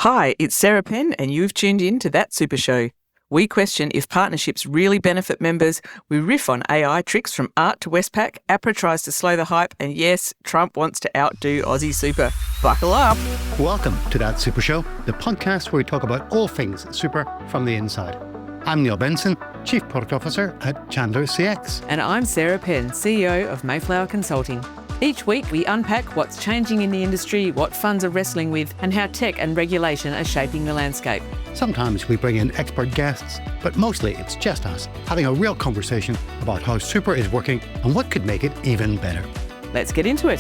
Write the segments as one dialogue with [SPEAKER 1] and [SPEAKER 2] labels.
[SPEAKER 1] Hi, it's Sarah Penn, and you've tuned in to That Super Show. We question if partnerships really benefit members. We riff on AI tricks from art to Westpac. APRA tries to slow the hype, and yes, Trump wants to outdo Aussie Super. Buckle up.
[SPEAKER 2] Welcome to That Super Show, the podcast where we talk about all things super from the inside. I'm Neil Benson, Chief Product Officer at Chandler CX.
[SPEAKER 1] And I'm Sarah Penn, CEO of Mayflower Consulting. Each week, we unpack what's changing in the industry, what funds are wrestling with, and how tech and regulation are shaping the landscape.
[SPEAKER 2] Sometimes we bring in expert guests, but mostly it's just us having a real conversation about how super is working and what could make it even better.
[SPEAKER 1] Let's get into it.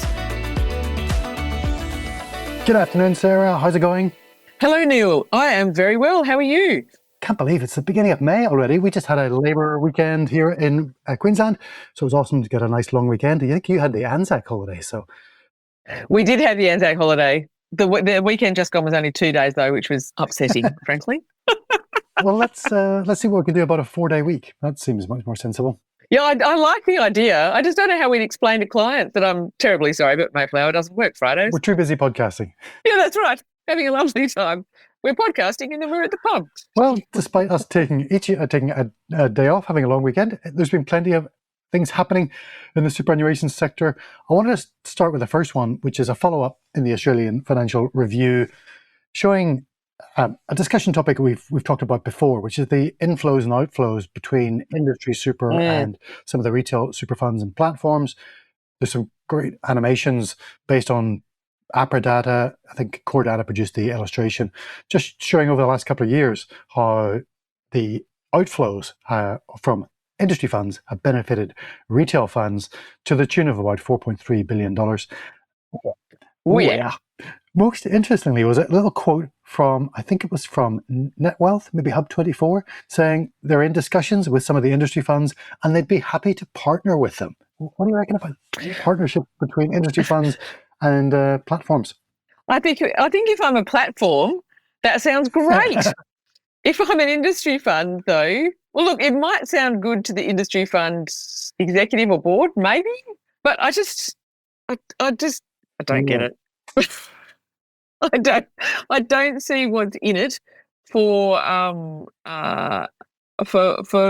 [SPEAKER 2] Good afternoon, Sarah. How's it going?
[SPEAKER 1] Hello, Neil. I am very well. How are you?
[SPEAKER 2] Can't believe it's the beginning of May already. We just had a Labour weekend here in Queensland, so it was awesome to get a nice long weekend. I think you had the Anzac holiday, so...
[SPEAKER 1] We did have the Anzac holiday. The weekend just gone was only 2 days, though, which was upsetting, frankly.
[SPEAKER 2] Well, let's see what we can do about a 4-day week. That seems much more sensible.
[SPEAKER 1] Yeah, I like the idea. I just don't know how we'd explain to clients that I'm terribly sorry, but Mayflower doesn't work Fridays.
[SPEAKER 2] We're too busy podcasting.
[SPEAKER 1] Yeah, that's right. Having a lovely time. We're podcasting and then we're at the pub.
[SPEAKER 2] Well, despite us taking a day off, having a long weekend, there's been plenty of things happening in the superannuation sector. I wanted to start with the first one, which is a follow-up in the Australian Financial Review, showing a discussion topic we've talked about before, which is the inflows and outflows between industry super and some of the retail super funds and platforms. There's some great animations based on APRA data. I think Core Data produced the illustration, just showing over the last couple of years how the outflows from industry funds have benefited retail funds to the tune of about $4.3 billion.
[SPEAKER 1] Oh, yeah.
[SPEAKER 2] Most interestingly was a little quote from, I think it was from NetWealth, maybe Hub24, saying they're in discussions with some of the industry funds and they'd be happy to partner with them. What do you reckon about partnership between industry funds and platforms?
[SPEAKER 1] I think if I'm a platform, that sounds great. If I'm an industry fund, though, well, look, it might sound good to the industry fund executive or board, maybe, but I don't get it. I don't see what's in it for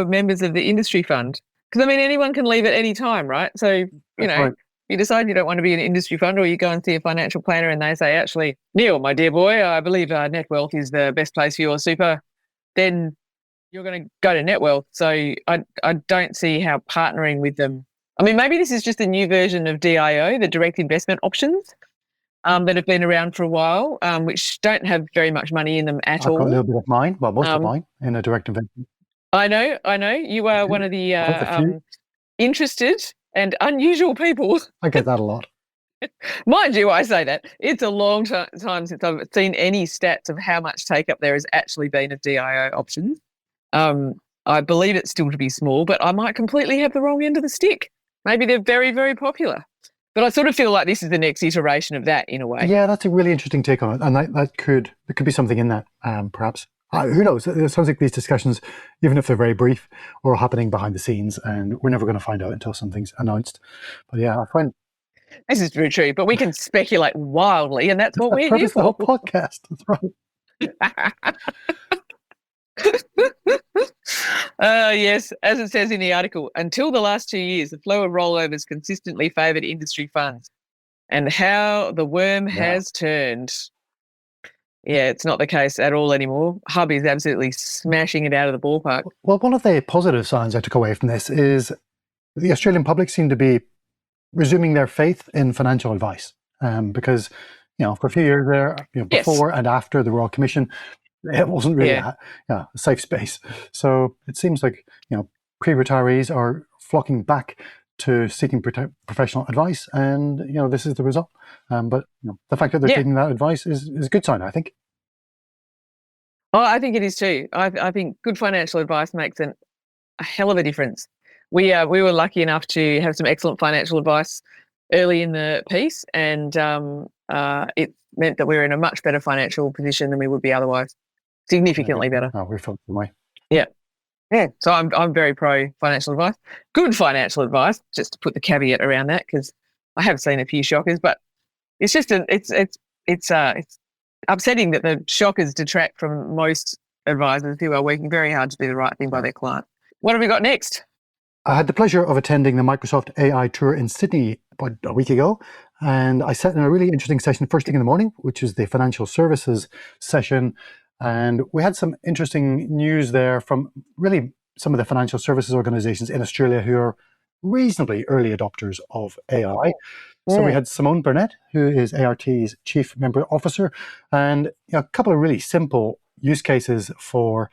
[SPEAKER 1] members of the industry fund. Because I mean, anyone can leave at any time, right? So right. You decide you don't want to be an industry fund, or you go and see a financial planner, and they say, "Actually, Neil, my dear boy, I believe NetWealth is the best place for your super." Then you're going to go to NetWealth. So I don't see how partnering with them. I mean, maybe this is just a new version of DIO, the direct investment options. That have been around for a while, which don't have very much money in them at all.
[SPEAKER 2] I've got a little bit of mine, well, most of mine in a direct investment.
[SPEAKER 1] I know. You are one of the interested and unusual people.
[SPEAKER 2] I get that a lot.
[SPEAKER 1] Mind you, I say that. It's a long time since I've seen any stats of how much take-up there has actually been of DIO options. I believe it's still to be small, but I might completely have the wrong end of the stick. Maybe they're very, very popular. But I sort of feel like this is the next iteration of that in a way.
[SPEAKER 2] Yeah, that's a really interesting take on it. And there could be something in that, perhaps. Who knows? It sounds like these discussions, even if they're very brief, are happening behind the scenes, and we're never going to find out until something's announced. But yeah, I find...
[SPEAKER 1] This is very true, but we can speculate wildly, and that's what we're here for.
[SPEAKER 2] The whole podcast. That's right.
[SPEAKER 1] Yes, as it says in the article, until the last 2 years, the flow of rollovers consistently favoured industry funds, and how the worm has turned. Yeah, it's not the case at all anymore. Hub is absolutely smashing it out of the ballpark.
[SPEAKER 2] Well, one of the positive signs I took away from this is the Australian public seem to be resuming their faith in financial advice, because for a few years there, before and after the Royal Commission, it wasn't really a safe space. So it seems like pre-retirees are flocking back to seeking professional advice, and this is the result. But the fact that they're taking that advice is a good sign, I think.
[SPEAKER 1] Oh, I think it is too. I think good financial advice makes a hell of a difference. We were lucky enough to have some excellent financial advice early in the piece, and it meant that we were in a much better financial position than we would be otherwise. Significantly better.
[SPEAKER 2] Oh, we felt the way.
[SPEAKER 1] Yeah. So I'm very pro financial advice. Good financial advice, just to put the caveat around that, because I have seen a few shockers, but it's just it's upsetting that the shockers detract from most advisors who are working very hard to do the right thing by their client. What have we got next?
[SPEAKER 2] I had the pleasure of attending the Microsoft AI tour in Sydney about a week ago, and I sat in a really interesting session first thing in the morning, which is the financial services session. And we had some interesting news there from really some of the financial services organizations in Australia who are reasonably early adopters of AI. So we had Simone Burnett, who is ART's Chief Member Officer, and a couple of really simple use cases for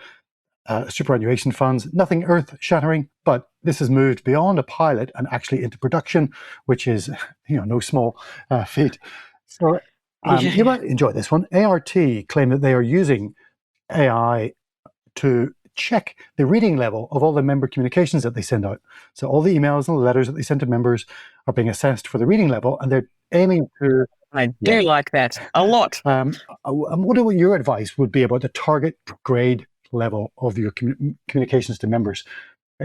[SPEAKER 2] superannuation funds. Nothing earth-shattering, but this has moved beyond a pilot and actually into production, which is no small feat. So you might enjoy this one. ART claim that they are using AI to check the reading level of all the member communications that they send out. So all the emails and the letters that they send to members are being assessed for the reading level, and they're aiming to...
[SPEAKER 1] I do like that a lot.
[SPEAKER 2] What your advice would be about the target grade level of your communications to members?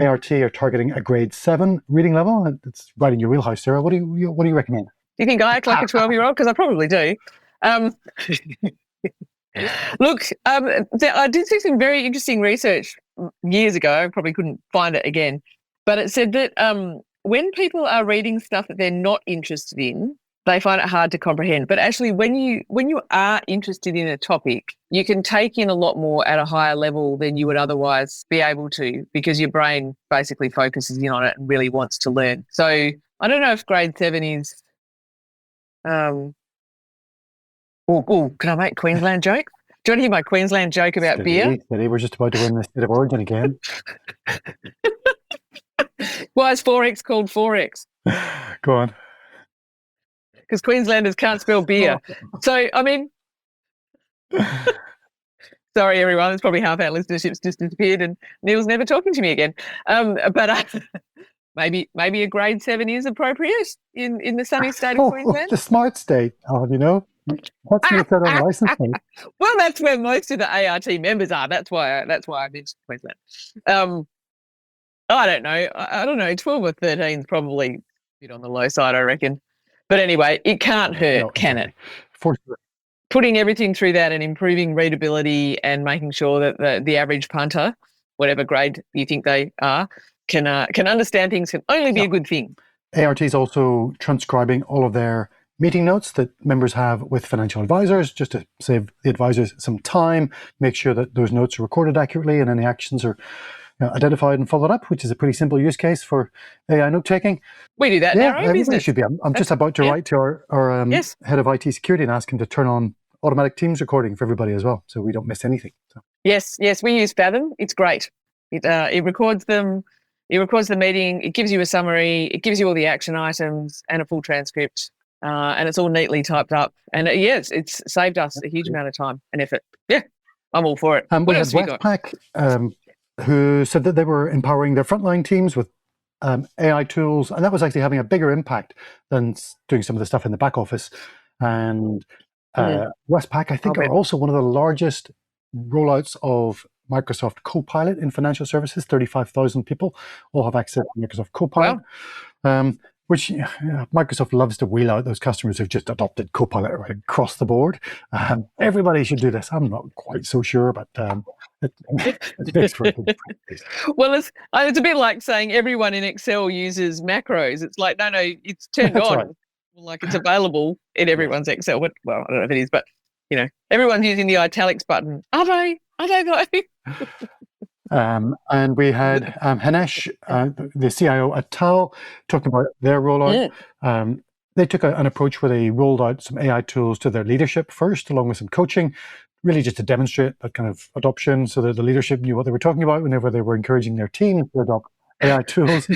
[SPEAKER 2] ART are targeting a grade 7 reading level. It's right in your wheelhouse, Sarah. What do you recommend?
[SPEAKER 1] Do you think I act like a 12-year-old? Because I probably do. Look, I did see some very interesting research years ago. I probably couldn't find it again. But it said that when people are reading stuff that they're not interested in, they find it hard to comprehend. But actually, when you are interested in a topic, you can take in a lot more at a higher level than you would otherwise be able to, because your brain basically focuses in on it and really wants to learn. So I don't know if grade 7 is... can I make Queensland joke? Do you want to hear my Queensland joke about beer?
[SPEAKER 2] Steady. We're just about to win the State of Origin again.
[SPEAKER 1] Why is 4X called 4X?
[SPEAKER 2] Go on.
[SPEAKER 1] Because Queenslanders can't spell beer. So, I mean, sorry, everyone. There's probably half our listenership's just disappeared and Neil's never talking to me again. But maybe a grade 7 is appropriate in the sunny state of Queensland.
[SPEAKER 2] The smart state, what's going to set on the license plate?
[SPEAKER 1] Well, that's where most of the ART members are. That's why I mentioned Queensland. I don't know. I don't know. 12 or 13 is probably a bit on the low side, I reckon. But anyway, it can't hurt, can it?
[SPEAKER 2] For sure.
[SPEAKER 1] Putting everything through that and improving readability and making sure that the average punter, whatever grade you think they are, can understand things can only be a good thing.
[SPEAKER 2] ART is also transcribing all of their meeting notes that members have with financial advisors, just to save the advisors some time, make sure that those notes are recorded accurately and any actions are identified and followed up, which is a pretty simple use case for AI note-taking.
[SPEAKER 1] We do that in our own business.
[SPEAKER 2] Should be. I'm just about to write to our head of IT security and ask him to turn on automatic Teams recording for everybody as well, so we don't miss anything. So.
[SPEAKER 1] Yes, we use Fathom. It's great. It records them. It records the meeting. It gives you a summary. It gives you all the action items and a full transcript, and it's all neatly typed up. And it's saved us a huge amount of time and effort. Yeah, I'm all for it.
[SPEAKER 2] What else have you got? Westpac, who said that they were empowering their frontline teams with AI tools, and that was actually having a bigger impact than doing some of the stuff in the back office. And Westpac, I think, are also one of the largest rollouts of Microsoft Copilot in financial services. 35,000 people all have access to Microsoft Copilot, which Microsoft loves to wheel out those customers who've just adopted Copilot right across the board. Everybody should do this. I'm not quite so sure, but it makes for a good practice.
[SPEAKER 1] Well, it's a bit like saying everyone in Excel uses macros. It's like, no, it's turned on. Right. Like it's available in everyone's Excel. Well, I don't know if it is, but everyone's using the italics button. Are they though?
[SPEAKER 2] And we had Hanesh, the CIO at TAL, talking about their rollout. They took an approach where they rolled out some AI tools to their leadership first, along with some coaching, really just to demonstrate that kind of adoption so that the leadership knew what they were talking about whenever they were encouraging their team to adopt AI tools,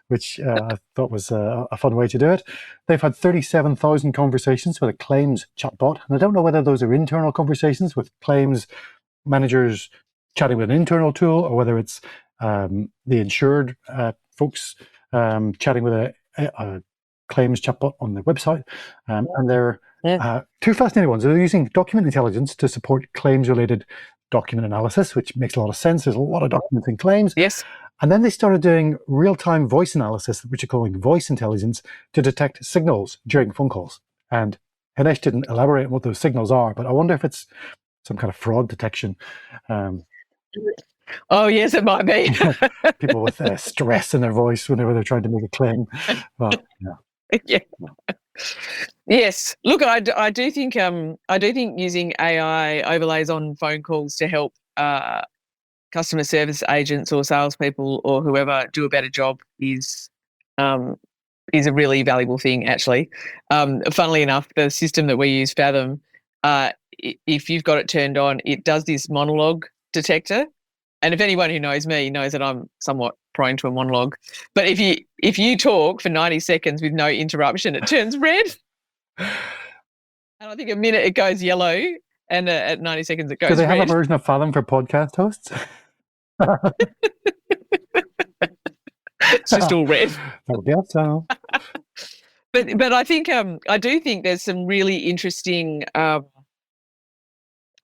[SPEAKER 2] which I thought was a fun way to do it. They've had 37,000 conversations with a claims chatbot. And I don't know whether those are internal conversations with claims managers chatting with an internal tool, or whether it's the insured folks chatting with a claims chatbot on the website. And they're two fascinating ones. They're using document intelligence to support claims-related document analysis, which makes a lot of sense. There's a lot of documents in claims.
[SPEAKER 1] Yes.
[SPEAKER 2] And then they started doing real-time voice analysis, which are calling voice intelligence, to detect signals during phone calls. And Hinesh didn't elaborate on what those signals are, but I wonder if it's some kind of fraud detection.
[SPEAKER 1] Oh, yes, it might be.
[SPEAKER 2] People with stress in their voice whenever they're trying to make a claim. Well, yeah.
[SPEAKER 1] Yeah. Yes. Look, I do think using AI overlays on phone calls to help customer service agents or salespeople or whoever do a better job is a really valuable thing, actually. Funnily enough, the system that we use, Fathom, if you've got it turned on, it does this monologue detector. And if anyone who knows me knows that I'm somewhat prone to a monologue. But if you talk for 90 seconds with no interruption, it turns red. And I think a minute it goes yellow, and at 90 seconds it goes red.
[SPEAKER 2] Do they have a version of Fathom for podcast hosts?
[SPEAKER 1] It's just all red.
[SPEAKER 2] So.
[SPEAKER 1] But I think I do think there's some really interesting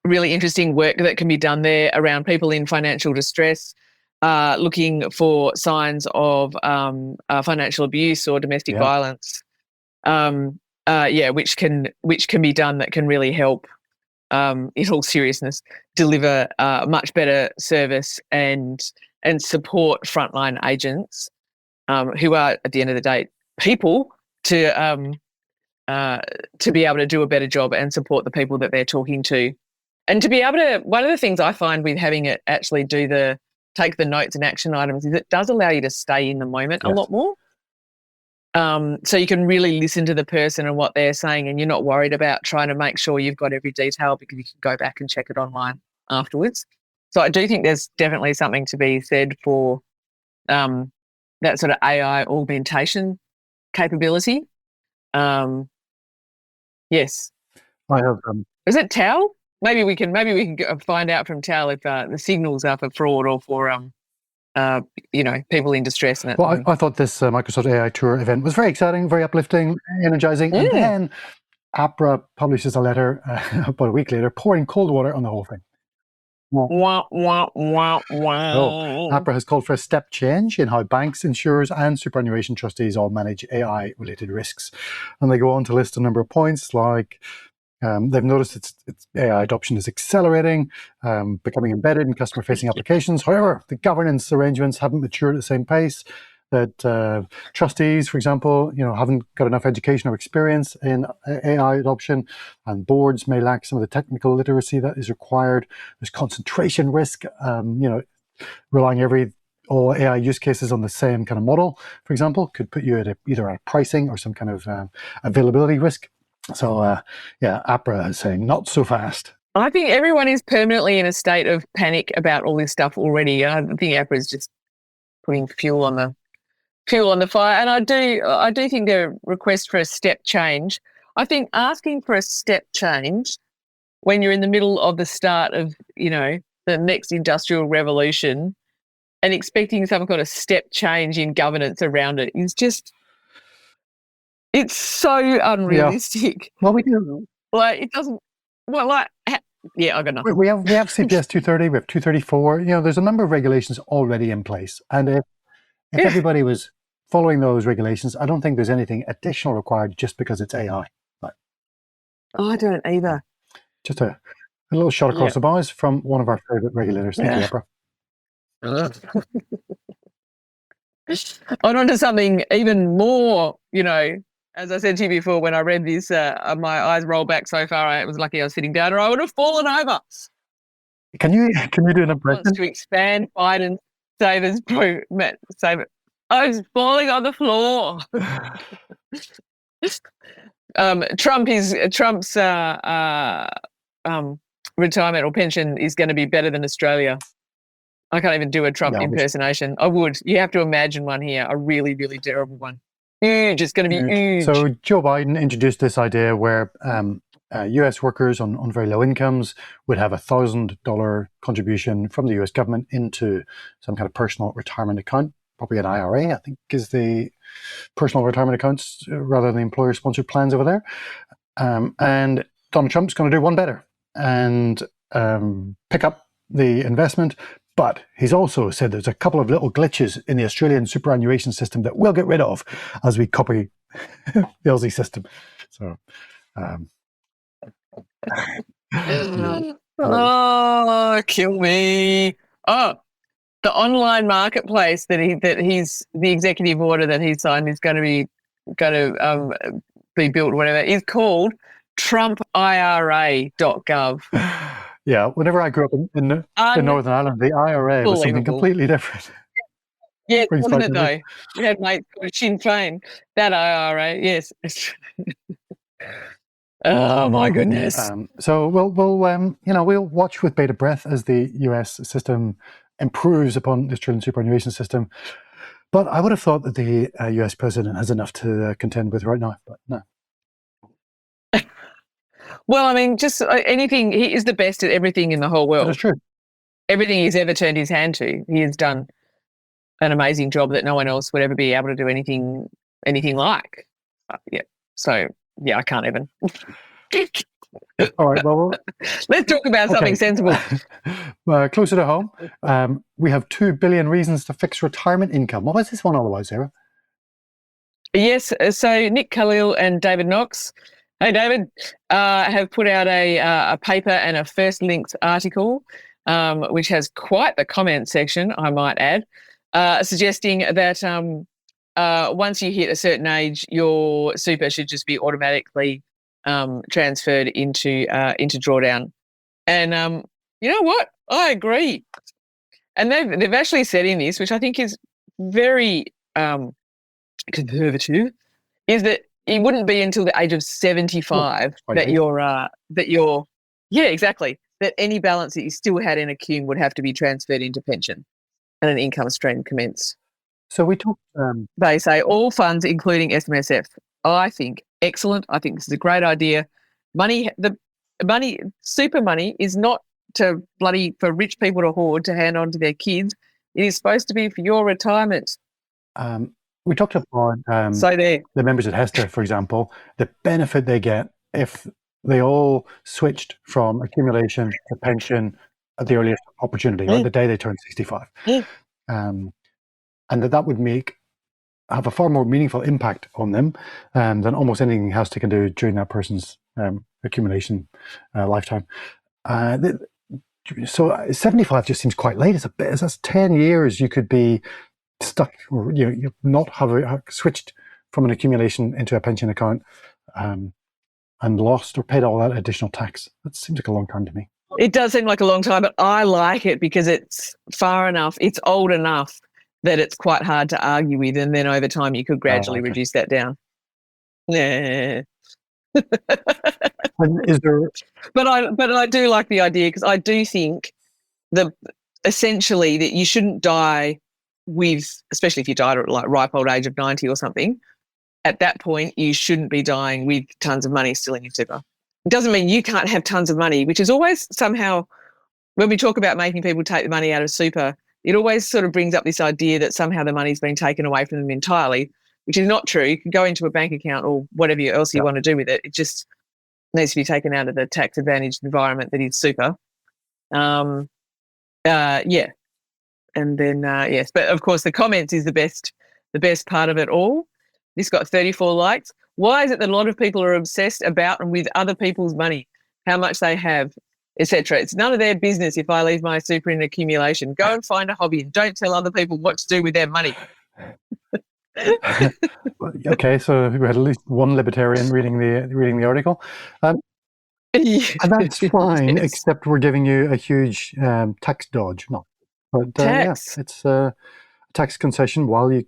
[SPEAKER 1] work that can be done there around people in financial distress, looking for signs of financial abuse or domestic violence. Which can be done, that can really help, in all seriousness, deliver much better service and support frontline agents, who are, at the end of the day, people, to be able to do a better job and support the people that they're talking to. And to be able to, one of the things I find with having it actually take the notes and action items is it does allow you to stay in the moment a lot more. So you can really listen to the person and what they're saying, and you're not worried about trying to make sure you've got every detail, because you can go back and check it online afterwards. So I do think there's definitely something to be said for that sort of AI augmentation capability. Yes.
[SPEAKER 2] I have.
[SPEAKER 1] Is it Tal? Maybe we can find out from Tal if the signals are for fraud or for people in distress. And
[SPEAKER 2] well, I thought this Microsoft AI Tour event was very exciting, very uplifting, energizing. And then APRA publishes a letter about a week later, pouring cold water on the whole thing.
[SPEAKER 1] Wah, wah, wah, wah.
[SPEAKER 2] So, APRA has called for a step change in how banks, insurers, and superannuation trustees all manage AI-related risks. And they go on to list a number of points, like they've noticed its AI adoption is accelerating, becoming embedded in customer-facing applications. However, the governance arrangements haven't matured at the same pace. That trustees, for example, haven't got enough education or experience in AI adoption, and boards may lack some of the technical literacy that is required. There's concentration risk, relying all AI use cases on the same kind of model, for example, could put you at either a pricing or some kind of availability risk. So, APRA is saying not so fast.
[SPEAKER 1] I think everyone is permanently in a state of panic about all this stuff already. I think APRA is just putting fuel on the fire. And I do think their request for a step change. I think asking for a step change when you're in the middle of the start of, the next industrial revolution, and expecting some kind of step change in governance around it is just, it's so unrealistic.
[SPEAKER 2] Yeah. Well, we do.
[SPEAKER 1] Like, it doesn't, well, like, yeah, I got nothing.
[SPEAKER 2] We have CPS 230, we have 234. There's a number of regulations already in place. And if everybody was following those regulations, I don't think there's anything additional required just because it's AI. But
[SPEAKER 1] I don't either.
[SPEAKER 2] Just a little shot across the bows from one of our favourite regulators. Thank you, APRA.
[SPEAKER 1] On to something even more, as I said to you before, when I read this, my eyes rolled back so far, I was lucky I was sitting down, or I would have fallen over.
[SPEAKER 2] Can you do an impression?
[SPEAKER 1] Wants to expand Biden's savers save it. I was falling on the floor. Trump's retirement or pension is going to be better than Australia. I can't even do a Trump impersonation. I would. You have to imagine one here, a really, really terrible one. Huge. It's going to be huge.
[SPEAKER 2] So Joe Biden introduced this idea where US workers on very low incomes would have $1,000 contribution from the US government into some kind of personal retirement account, probably an IRA, I think is the personal retirement accounts rather than the employer-sponsored plans over there. And Donald Trump's going to do one better and pick up the investment. But he's also said there's a couple of little glitches in the Australian superannuation system that we'll get rid of as we copy the Aussie system. So
[SPEAKER 1] Oh, kill me. Oh, the online marketplace that he's the executive order that he signed is going to be built, whatever, is called TrumpIRA.gov.
[SPEAKER 2] Yeah, whenever I grew up in Northern Ireland, the IRA was something completely different.
[SPEAKER 1] Yes, wasn't it though? We had mates called Sinn Féin. That IRA, yes. Oh my goodness.
[SPEAKER 2] So we'll watch with bated breath as the US system improves upon the Australian superannuation system. But I would have thought that the US president has enough to contend with right now. But no.
[SPEAKER 1] Well, I mean, just anything. He is the best at everything in the whole world.
[SPEAKER 2] That is true.
[SPEAKER 1] Everything he's ever turned his hand to, he has done an amazing job that no one else would ever be able to do anything like. Yeah. So yeah, I can't even.
[SPEAKER 2] All right. Well,
[SPEAKER 1] let's talk about something sensible.
[SPEAKER 2] Closer to home, we have 2 billion reasons to fix retirement income. What was this one all about, Sarah?
[SPEAKER 1] Yes. So Nick Khalil and David Knox. Hey, David, have put out a paper and a first linked article, which has quite the comment section, I might add, suggesting that once you hit a certain age, your super should just be automatically transferred into drawdown. And you know what? I agree. And they've actually said in this, which I think is very conservative, is that it wouldn't be until the age of 75 that that any balance that you still had in a cum would have to be transferred into pension and an income stream commence.
[SPEAKER 2] So we talked.
[SPEAKER 1] They say all funds, including SMSF. I think excellent. I think this is a great idea. Super money is not for rich people to hoard to hand on to their kids. It is supposed to be for your retirement.
[SPEAKER 2] We talked about the members at Hester, for example, the benefit they get if they all switched from accumulation to pension at the earliest opportunity, or the day they turn 65. And that would have a far more meaningful impact on them than almost anything Hester can do during that person's accumulation lifetime. So 75 just seems quite late. That's 10 years you could be stuck, or you not have switched from an accumulation into a pension account and lost or paid all that additional tax. That seems like a long time to me.
[SPEAKER 1] It does seem like a long time, but I like it because it's far enough, it's old enough that it's quite hard to argue with, and then over time you could gradually reduce that down. Yeah.
[SPEAKER 2] Is there?
[SPEAKER 1] But I do like the idea, because I do think essentially that you shouldn't die with, especially if you died at like ripe old age of 90 or something, at that point you shouldn't be dying with tons of money still in your super. It doesn't mean you can't have tons of money, which is always somehow, when we talk about making people take the money out of super, it always sort of brings up this idea that somehow the money's been taken away from them entirely, which is not true. You can go into a bank account or whatever else you want to do with it. It just needs to be taken out of the tax advantaged environment that is super. And then, yes, but of course the comments is the best part of it all. This got 34 likes. Why is it that a lot of people are obsessed about and with other people's money, how much they have, etc.? It's none of their business if I leave my super in accumulation. Go and find a hobby and don't tell other people what to do with their money.
[SPEAKER 2] Okay, so we had at least one libertarian reading the article. And that's fine, yes. Except we're giving you a huge tax dodge. No. But
[SPEAKER 1] tax.
[SPEAKER 2] It's a tax concession while you.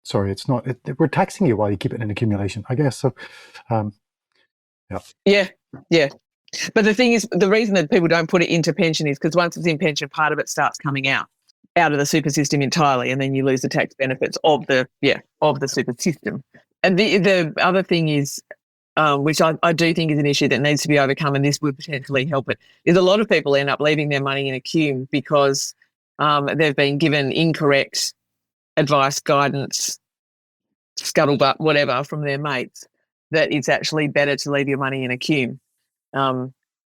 [SPEAKER 2] Sorry, it's not. We're taxing you while you keep it in accumulation, I guess. So,
[SPEAKER 1] yeah. But the thing is, the reason that people don't put it into pension is because once it's in pension, part of it starts coming out of the super system entirely, and then you lose the tax benefits of the super system. And the other thing is, which I do think is an issue that needs to be overcome, and this would potentially help it, is a lot of people end up leaving their money in a cum because they've been given incorrect advice, guidance, scuttlebutt, whatever, from their mates, that it's actually better to leave your money in a cum.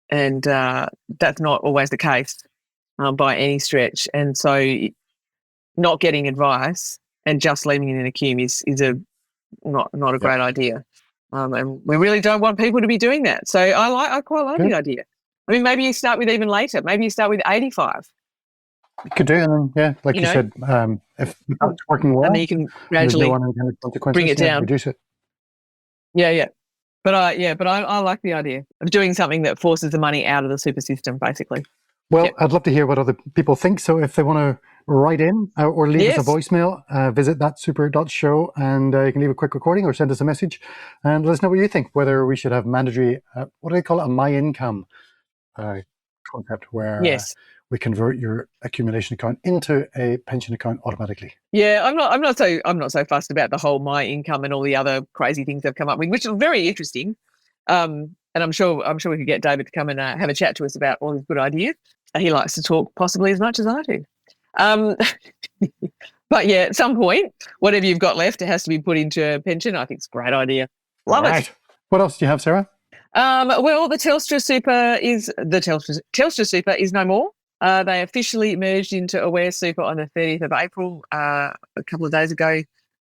[SPEAKER 1] And that's not always the case by any stretch. And so not getting advice and just leaving it in a cum is not a great idea. And we really don't want people to be doing that. So I quite like the idea. I mean, maybe you start with even later. Maybe you start with 85.
[SPEAKER 2] You could do it, and then, like you said, if that's working well,
[SPEAKER 1] and then you can gradually bring it down,
[SPEAKER 2] reduce it.
[SPEAKER 1] Yeah. But I like the idea of doing something that forces the money out of the super system, basically.
[SPEAKER 2] Well, I'd love to hear what other people think. So if they want to write in or leave us a voicemail, visit thatsuper.show, and you can leave a quick recording or send us a message and let us know what you think, whether we should have mandatory, what do they call it, a my income concept, where we convert your accumulation account into a pension account automatically.
[SPEAKER 1] Yeah, I'm not so fussed about the whole my income and all the other crazy things they've come up with, which are very interesting. And I'm sure we could get David to come and have a chat to us about all his good ideas. He likes to talk possibly as much as I do. But yeah, at some point, whatever you've got left, it has to be put into a pension. I think it's a great idea. Love it.
[SPEAKER 2] What else do you have, Sarah?
[SPEAKER 1] Well, the Telstra Super is no more. They officially merged into Aware Super on the 30th of April, a couple of days ago.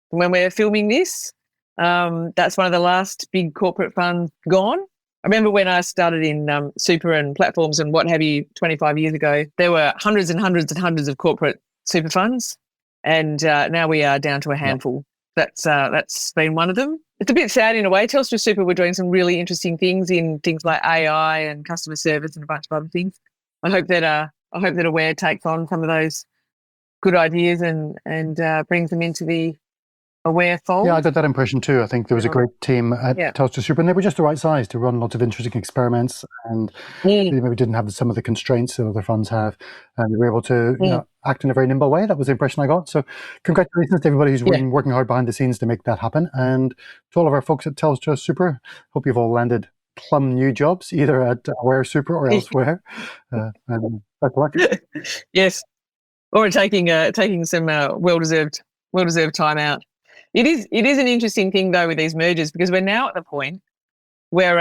[SPEAKER 1] When we're filming this, that's one of the last big corporate funds gone. I remember when I started in super and platforms and what have you 25 years ago, there were hundreds and hundreds and hundreds of corporate super funds, and now we are down to a handful. That's been one of them. It's a bit sad in a way. Telstra Super were doing some really interesting things in things like AI and customer service and a bunch of other things. I hope that Aware takes on some of those good ideas and brings them into the Aware fold.
[SPEAKER 2] Yeah, I got that impression too. I think there was a great team at Telstra Super, and they were just the right size to run lots of interesting experiments, and they maybe didn't have some of the constraints that other funds have, and they were able to act in a very nimble way. That was the impression I got. So congratulations to everybody who's been working hard behind the scenes to make that happen, and to all of our folks at Telstra Super, hope you've all landed plum new jobs, either at Aware Super or elsewhere. And that's luck.
[SPEAKER 1] Yes, or taking some well-deserved time out. It is an interesting thing though with these mergers, because we're now at the point where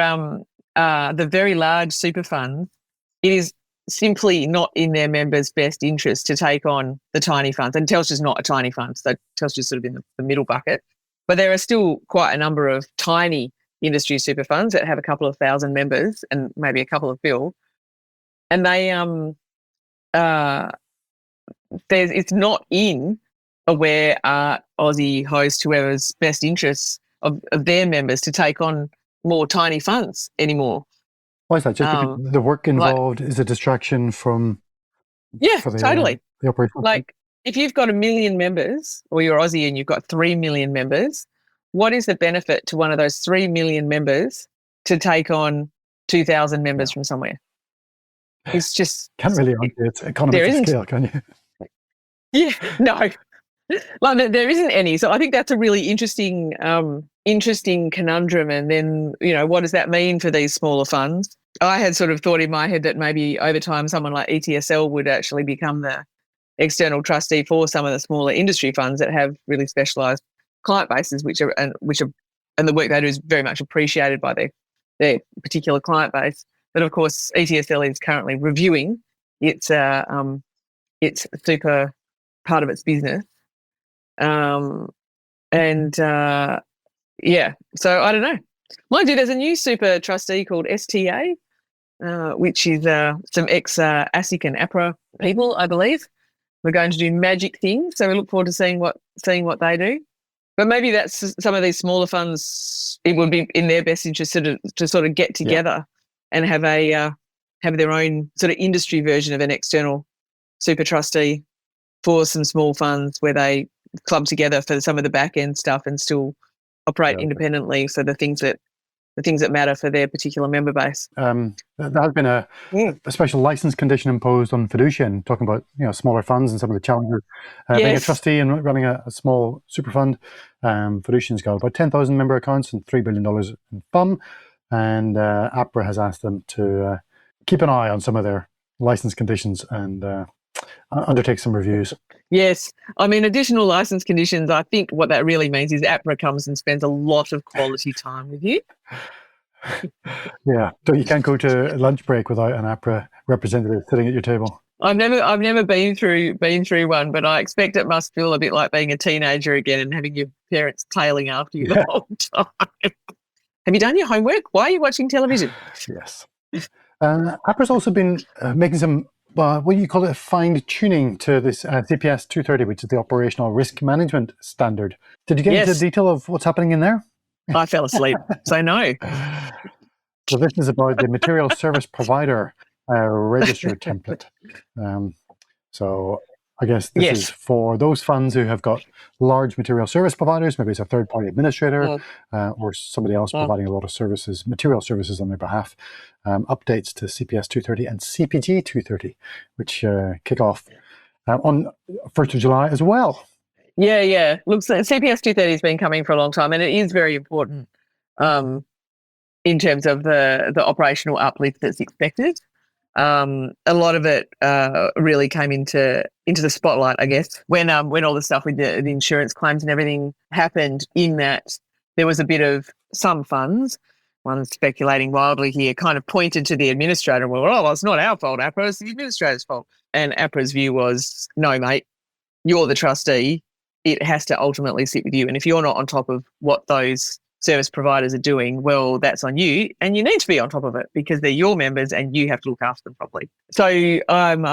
[SPEAKER 1] the very large super funds, it is simply not in their members' best interest to take on the tiny funds. And Telstra's not a tiny fund, so Telstra's sort of in the middle bucket. But there are still quite a number of tiny industry super funds that have a couple of thousand members and maybe a couple of bill, and they it's not in Aware, Aussie, Host, whoever's best interests of their members to take on more tiny funds anymore.
[SPEAKER 2] Why is that? Just because the work involved is a distraction from
[SPEAKER 1] totally
[SPEAKER 2] the operation?
[SPEAKER 1] Like if you've got 1 million members, or you're Aussie and you've got 3 million members, what is the benefit to one of those 3 million members to take on 2,000 members from somewhere? It's just
[SPEAKER 2] can't really argue it's economies of scale, can you?
[SPEAKER 1] Yeah, no. Like there isn't any. So I think that's a really interesting conundrum. And then, what does that mean for these smaller funds? I had sort of thought in my head that maybe over time someone like ETSL would actually become the external trustee for some of the smaller industry funds that have really specialised client bases, and the work they do is very much appreciated by their particular client base. But of course, ETSL is currently reviewing its super part of its business. So I don't know. Mind you, there's a new super trustee called STA, which is some ex-ASIC and APRA people, I believe. We're going to do magic things, so we look forward to seeing what they do. But maybe that's some of these smaller funds. It would be in their best interest to sort of get together and have their own sort of industry version of an external super trustee for some small funds where they club together for some of the back end stuff and still operate independently for the things that matter for their particular member base. There
[SPEAKER 2] has been a special license condition imposed on Fiducian, talking about smaller funds and some of the challenges. Being a trustee and running a small super fund, Fiducian's got about 10,000 member accounts and $3 billion in FUM, and APRA has asked them to keep an eye on some of their license conditions and undertake some reviews.
[SPEAKER 1] Yes. I mean, additional license conditions, I think what that really means is APRA comes and spends a lot of quality time with you.
[SPEAKER 2] Yeah. So you can't go to lunch break without an APRA representative sitting at your table.
[SPEAKER 1] I've never been through one, but I expect it must feel a bit like being a teenager again and having your parents tailing after you the whole time. Have you done your homework? Why are you watching television?
[SPEAKER 2] Yes. APRA's also been making some, what do you call it, fine-tuning to this CPS 230, which is the Operational Risk Management Standard. Did you get into the detail of what's happening in there?
[SPEAKER 1] I fell asleep, so no.
[SPEAKER 2] So this is about the Material Service Provider Register template. So I guess this is for those funds who have got large material service providers, maybe it's a third-party administrator or somebody else providing a lot of services, material services on their behalf. Updates to CPS 230 and CPG 230, which kick off on 1st of July as well.
[SPEAKER 1] Yeah. Look, CPS 230 has been coming for a long time, and it is very important in terms of the operational uplift that's expected. A lot of it really came into the spotlight, I guess, when all the stuff with the insurance claims and everything happened, in that there was a bit of some funds, one speculating wildly here, kind of pointed to the administrator and went, well, it's not our fault, APRA, it's the administrator's fault. And APRA's view was, no, mate, you're the trustee. It has to ultimately sit with you. And if you're not on top of what those service providers are doing, well, that's on you, and you need to be on top of it because they're your members and you have to look after them properly. So I'm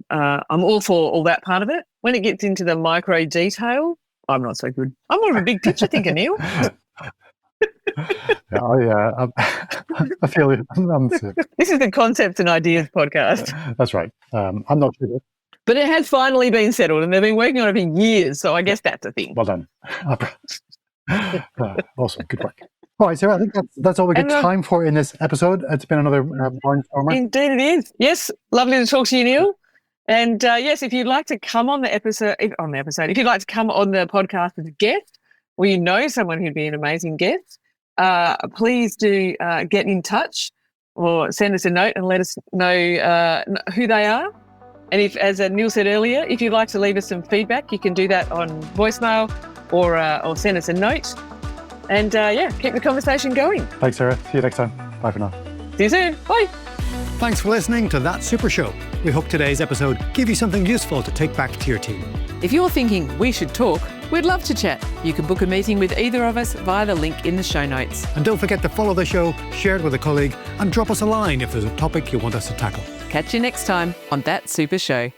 [SPEAKER 1] all for all that part of it. When it gets into the micro detail, I'm not so good. I'm more of a big picture thinker, Neil.
[SPEAKER 2] I feel it.
[SPEAKER 1] This is the Concepts and Ideas podcast.
[SPEAKER 2] That's right. I'm not sure.
[SPEAKER 1] But it has finally been settled, and they've been working on it for years, so I guess that's a thing.
[SPEAKER 2] Well done. Awesome, good work. All right, Sarah, I think that's all we got time for in this episode. It's been another brainstormer.
[SPEAKER 1] Indeed it is. Yes, lovely to talk to you, Neil. And yes, if you'd like to come on the episode, if you'd like to come on the podcast as a guest, or you know someone who'd be an amazing guest, please do get in touch or send us a note and let us know who they are. And if, as Neil said earlier, if you'd like to leave us some feedback, you can do that on voicemail or send us a note. And keep the conversation going.
[SPEAKER 2] Thanks, Sarah. See you next time. Bye for now.
[SPEAKER 1] See you soon. Bye.
[SPEAKER 3] Thanks for listening to That Super Show. We hope today's episode gave you something useful to take back to your team.
[SPEAKER 4] If you're thinking we should talk, we'd love to chat. You can book a meeting with either of us via the link in the show notes.
[SPEAKER 3] And don't forget to follow the show, share it with a colleague, and drop us a line if there's a topic you want us to tackle.
[SPEAKER 4] Catch you next time on That Super Show.